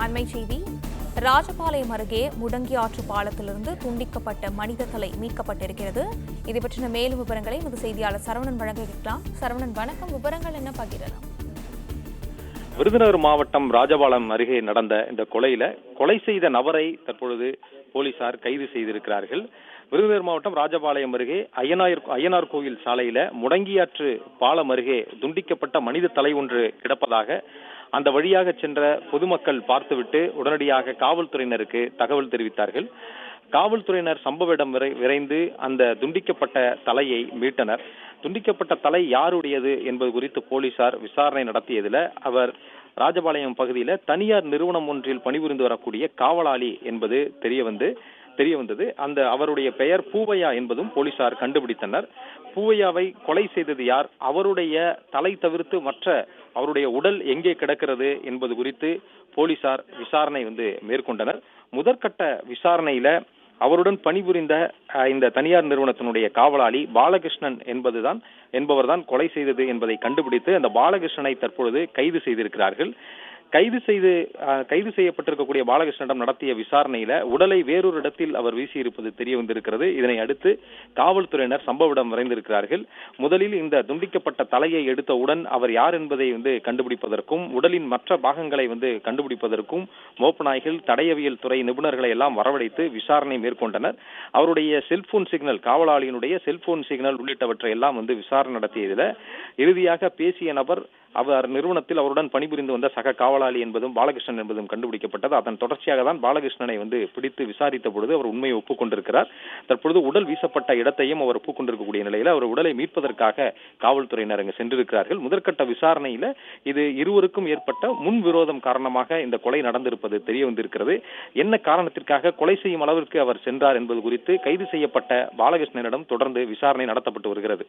அண்மை செய்தி. ராஜபாளையம் அருகே முடங்கி ஆற்று பாலத்திலிருந்து துண்டிக்கப்பட்ட மனித தலை மீட்கப்பட்டிருக்கிறது. இதை பற்றின மேலும் விவரங்களை எமது செய்தியாளர் சரவணன் வழங்க கேட்கலாம். சரவணன், வணக்கம். விவரங்கள் என்ன பகிரலாம்? விருதுநகர் மாவட்டம் ராஜபாளையம் அருகே நடந்த இந்த கொலை செய்த நபரை தற்பொழுது போலீசார் கைது செய்திருக்கிறார்கள். விருதுநகர் மாவட்டம் ராஜபாளையம் அருகே ஐயனார் கோவில் சாலையில முடங்கியாற்று பாலம் அருகே துண்டிக்கப்பட்ட மனித தலை ஒன்று கிடப்பதாக அந்த வழியாக சென்ற பொதுமக்கள் பார்த்துவிட்டு உடனடியாக காவல்துறையினருக்கு தகவல் தெரிவித்தார்கள். காவல்துறையினர் சம்பவ இடம் விரைந்து அந்த துண்டிக்கப்பட்ட தலையை மீட்டனர். துண்டிக்கப்பட்ட தலை யாருடையது என்பது குறித்து போலீசார் விசாரணை நடத்தியதில் அவர் ராஜபாளையம் பகுதியில் தனியார் நிறுவனம் ஒன்றில் பணிபுரிந்து வரக்கூடிய காவலாளி என்பது தெரிய வந்தது. அவருடைய பெயர் பூவையா என்பதும் போலீசார் கண்டுபிடித்தனர். பூவையாவை கொலை செய்தது யார், அவருடைய தலை தவிர்த்து மற்ற அவருடைய உடல் எங்கே கிடக்கிறது என்பது குறித்து போலீசார் விசாரணை மேற்கொண்டனர். முதற்கட்ட விசாரணையில அவருடன் பணிபுரிந்த இந்த தனியார் நிறுவனத்தினுடைய காவலாளி பாலகிருஷ்ணன் என்பவர்தான் கொலை செய்தது என்பதை கண்டுபிடித்து அந்த பாலகிருஷ்ணனை தற்பொழுது கைது செய்திருக்கிறார்கள். கைது செய்யப்பட்டிருக்கக்கூடிய பாலகிருஷ்ணனிடம் நடத்திய விசாரணையில உடலை வேறொரு இடத்தில் அவர் வீசியிருப்பது தெரிய வந்திருக்கிறது. இதனை அடுத்து காவல்துறையினர் சம்பவ இடம் விரைந்திருக்கிறார்கள். முதலில் இந்த துண்டிக்கப்பட்ட தலையை எடுத்தவுடன் அவர் யார் என்பதை கண்டுபிடிப்பதற்கும் உடலின் மற்ற பாகங்களை கண்டுபிடிப்பதற்கும் மோப்பநாய்கள், தடயவியல் துறை நிபுணர்களை எல்லாம் வரவழைத்து விசாரணை மேற்கொண்டனர். அவருடைய செல்போன் சிக்னல், காவலாளியினுடைய செல்போன் சிக்னல் உள்ளிட்டவற்றை எல்லாம் விசாரணை நடத்தியதில் இறுதியாக பேசிய நபர் அவர் நிறுவனத்தில் அவருடன் பணிபுரிந்து வந்த சக காவலாளி என்பதும் பாலகிருஷ்ணன் என்பதும் கண்டுபிடிக்கப்பட்டது. அதன் தொடர்ச்சியாக தான் பாலகிருஷ்ணனை பிடித்து விசாரித்த பொழுது அவர் உண்மையை ஒப்புக்கொண்டிருக்கிறார். தற்பொழுது உடல் வீசப்பட்ட இடத்தையும் அவர் ஒப்புக்கொண்டிருக்கக்கூடிய நிலையில் அவர் உடலை மீட்பதற்காக காவல்துறையினர் அங்கு சென்றிருக்கிறார்கள். முதற்கட்ட விசாரணையில இது இருவருக்கும் ஏற்பட்ட முன் விரோதம் காரணமாக இந்த கொலை நடந்திருப்பது தெரிய வந்திருக்கிறது. என்ன காரணத்திற்காக கொலை செய்யும் அளவிற்கு அவர் சென்றார் என்பது குறித்து கைது செய்யப்பட்ட பாலகிருஷ்ணனிடம் தொடர்ந்து விசாரணை நடத்தப்பட்டு வருகிறது.